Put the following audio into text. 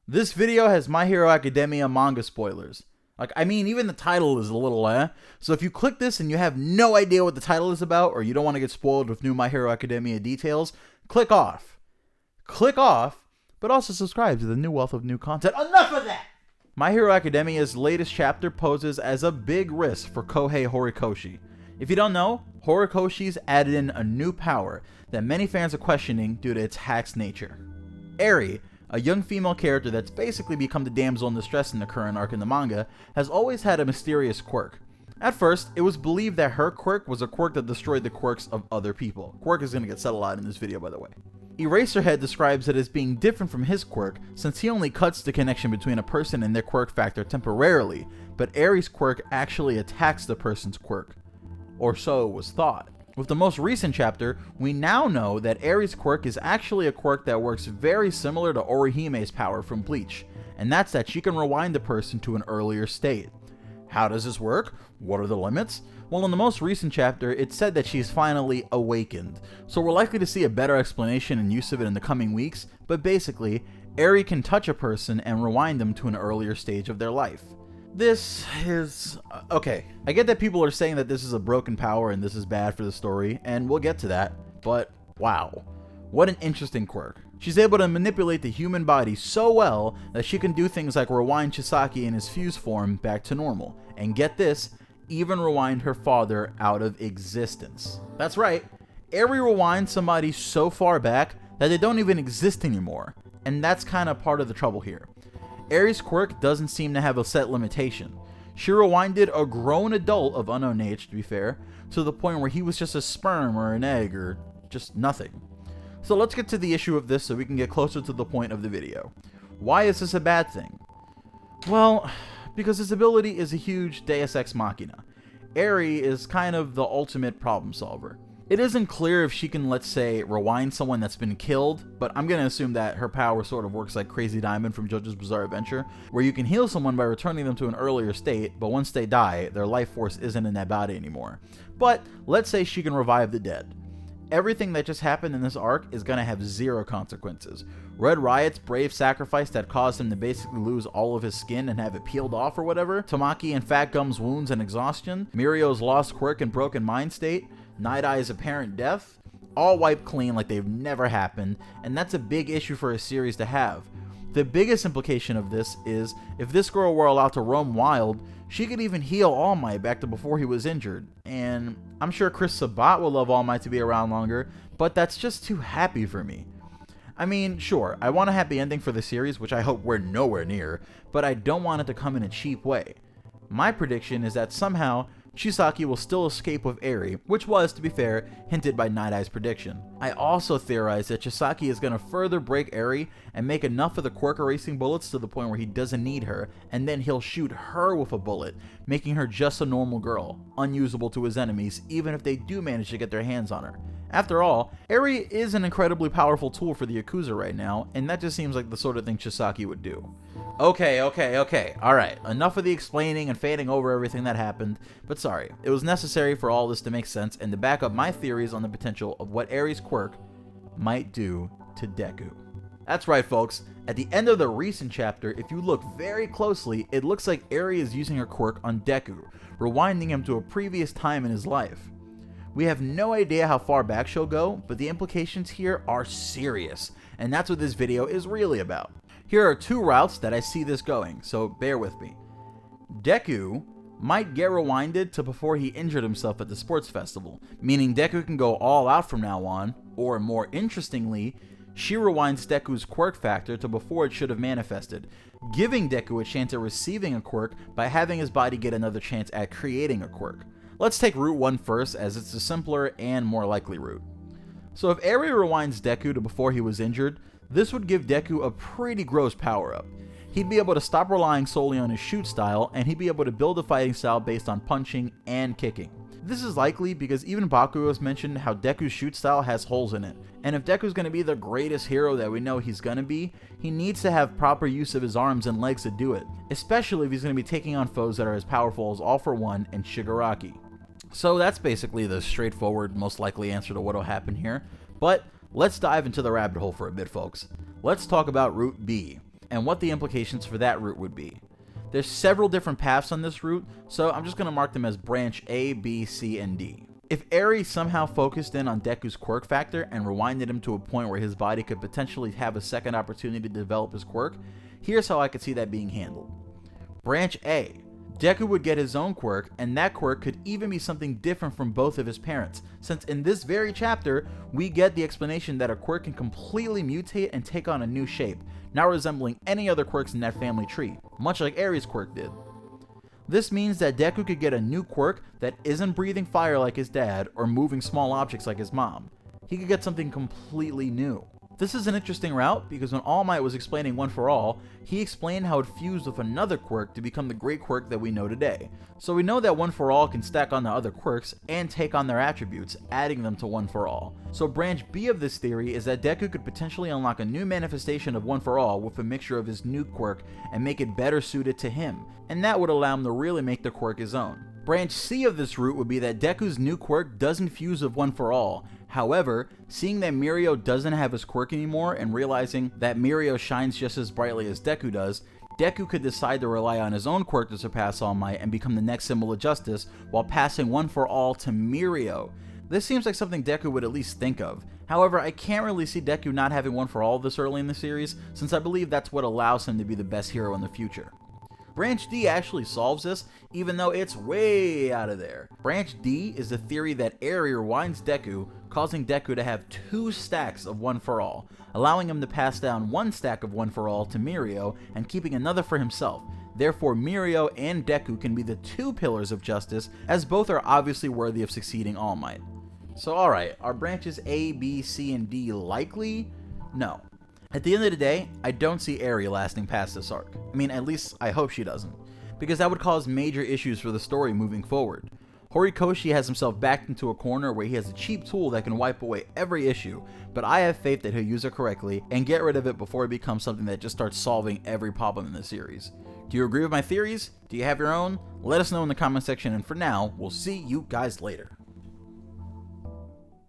This video has My Hero Academia manga spoilers. Even the title is a little So if you click this and you have no idea what the title is about, or you don't want to get spoiled with new My Hero Academia details, click off. Click off, but also subscribe to the new wealth of new content. Enough of that! My Hero Academia's latest chapter poses as a big risk for Kohei Horikoshi. If you don't know, Horikoshi's added in a new power that many fans are questioning due to its hack's nature. Eri, a young female character that's basically become the damsel in distress in the current arc in the manga, has always had a mysterious quirk. At first, it was believed that her quirk was a quirk that destroyed the quirks of other people. Quirk is going to get said a lot in this video, by the way. Eraserhead describes it as being different from his quirk, since he only cuts the connection between a person and their quirk factor temporarily, but Aries' quirk actually attacks the person's quirk. Or so it was thought. With the most recent chapter, we now know that Aries' quirk is actually a quirk that works very similar to Orihime's power from Bleach, and that's that she can rewind the person to an earlier state. How does this work? What are the limits? Well, in the most recent chapter, it said that she's finally awakened, so we're likely to see a better explanation and use of it in the coming weeks, but basically, Eri can touch a person and rewind them to an earlier stage of their life. This is... okay, I get that people are saying that this is a broken power and this is bad for the story, and we'll get to that, but wow. What an interesting quirk. She's able to manipulate the human body so well that she can do things like rewind Chisaki in his fused form back to normal, and get this, even rewind her father out of existence. That's right, Eri rewinds somebody so far back that they don't even exist anymore, and that's kind of part of the trouble here. Aries' quirk doesn't seem to have a set limitation. She rewinded a grown adult of unknown age, to be fair, to the point where he was just a sperm or an egg or just nothing. So let's get to the issue of this so we can get closer to the point of the video. Why is this a bad thing? Well, because his ability is a huge deus ex machina. Eri is kind of the ultimate problem solver. It isn't clear if she can, let's say, rewind someone that's been killed, but I'm going to assume that her power sort of works like Crazy Diamond from JoJo's Bizarre Adventure, where you can heal someone by returning them to an earlier state, but once they die, their life force isn't in that body anymore. But let's say she can revive the dead. Everything that just happened in this arc is going to have zero consequences. Red Riot's brave sacrifice that caused him to basically lose all of his skin and have it peeled off or whatever, Tamaki and Fat Gum's wounds and exhaustion, Mirio's lost quirk and broken mind state, Night Eye's apparent death, all wiped clean like they've never happened, and that's a big issue for a series to have. The biggest implication of this is, if this girl were allowed to roam wild, she could even heal All Might back to before he was injured, and I'm sure Chris Sabat would love All Might to be around longer, but that's just too happy for me. I mean, sure, I want a happy ending for the series, which I hope we're nowhere near, but I don't want it to come in a cheap way. My prediction is that somehow, Chisaki will still escape with Eri, which was, to be fair, hinted by Night Eye's prediction. I also theorize that Chisaki is going to further break Eri and make enough of the quirk erasing bullets to the point where he doesn't need her, and then he'll shoot her with a bullet, making her just a normal girl, unusable to his enemies even if they do manage to get their hands on her. After all, Eri is an incredibly powerful tool for the Yakuza right now, and that just seems like the sort of thing Chisaki would do. Okay, alright, enough of the explaining and fading over everything that happened, but sorry, it was necessary for all this to make sense and to back up my theories on the potential of what Aries' quirk might do to Deku. That's right folks, at the end of the recent chapter, if you look very closely, it looks like Eri is using her quirk on Deku, rewinding him to a previous time in his life. We have no idea how far back she'll go, but the implications here are serious, and that's what this video is really about. Here are two routes that I see this going, so bear with me. Deku might get rewinded to before he injured himself at the sports festival, meaning Deku can go all out from now on, or more interestingly, she rewinds Deku's quirk factor to before it should have manifested, giving Deku a chance at receiving a quirk by having his body get another chance at creating a quirk. Let's take route 1 first, as it's the simpler and more likely route. So if Eri rewinds Deku to before he was injured, this would give Deku a pretty gross power-up. He'd be able to stop relying solely on his shoot style, and he'd be able to build a fighting style based on punching and kicking. This is likely because even BOKU has mentioned how Deku's shoot style has holes in it, and if Deku's going to be the greatest hero that we know he's going to be, he needs to have proper use of his arms and legs to do it, especially if he's going to be taking on foes that are as powerful as All For One and Shigaraki. So that's basically the straightforward, most likely answer to what will happen here, but let's dive into the rabbit hole for a bit folks. Let's talk about route B. and what the implications for that route would be. There's several different paths on this route, so I'm just going to mark them as branch A, B, C, and D. If Aries somehow focused in on Deku's quirk factor and rewinded him to a point where his body could potentially have a second opportunity to develop his quirk, here's how I could see that being handled. Branch A. Deku would get his own quirk, and that quirk could even be something different from both of his parents, since in this very chapter, we get the explanation that a quirk can completely mutate and take on a new shape, now resembling any other quirks in that family tree, much like Aries Quirk did. This means that Deku could get a new quirk that isn't breathing fire like his dad or moving small objects like his mom. He could get something completely new. This is an interesting route because when All Might was explaining One For All, he explained how it fused with another quirk to become the great quirk that we know today. So we know that One For All can stack on the other quirks and take on their attributes, adding them to One For All. So branch B of this theory is that Deku could potentially unlock a new manifestation of One For All with a mixture of his new quirk and make it better suited to him, and that would allow him to really make the quirk his own. Branch C of this route would be that Deku's new quirk doesn't fuse with One For All. However, seeing that Mirio doesn't have his quirk anymore and realizing that Mirio shines just as brightly as Deku does, Deku could decide to rely on his own quirk to surpass All Might and become the next symbol of justice while passing One For All to Mirio. This seems like something Deku would at least think of. However, I can't really see Deku not having One For All this early in the series, since I believe that's what allows him to be the best hero in the future. Branch D actually solves this, even though it's way out of there. Branch D is the theory that Eri rewinds Deku, causing Deku to have 2 stacks of One For All, allowing him to pass down 1 stack of One For All to Mirio and keeping another for himself. Therefore, Mirio and Deku can be the 2 pillars of justice, as both are obviously worthy of succeeding All Might. So alright, are branches A, B, C, and D likely? No. At the end of the day, I don't see Eri lasting past this arc. I mean, at least I hope she doesn't, because that would cause major issues for the story moving forward. Horikoshi has himself backed into a corner where he has a cheap tool that can wipe away every issue, but I have faith that he'll use it correctly and get rid of it before it becomes something that just starts solving every problem in the series. Do you agree with my theories? Do you have your own? Let us know in the comment section, and for now, we'll see you guys later.